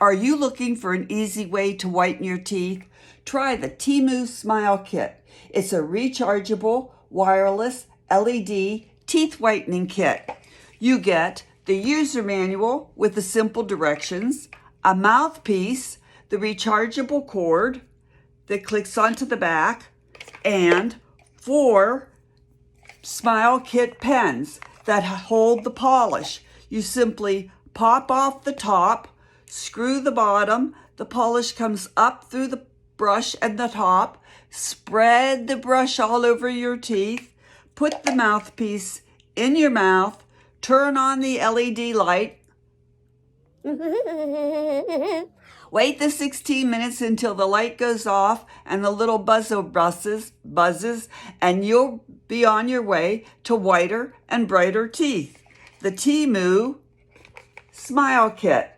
Are you looking for an easy way to whiten your teeth? Try the Temu Smile Kit. It's a rechargeable, wireless LED teeth whitening kit. You get the user manual with the simple directions, a mouthpiece, the rechargeable cord that clicks onto the back, and 4 Smile Kit pens that hold the polish. You simply pop off the top, screw the bottom, the polish comes up through the brush and the top, spread the brush all over your teeth, put the mouthpiece in your mouth, turn on the LED light, wait the 16 minutes until the light goes off and the little buzzer buzzes, and you'll be on your way to whiter and brighter teeth. The Temu Smile Kit.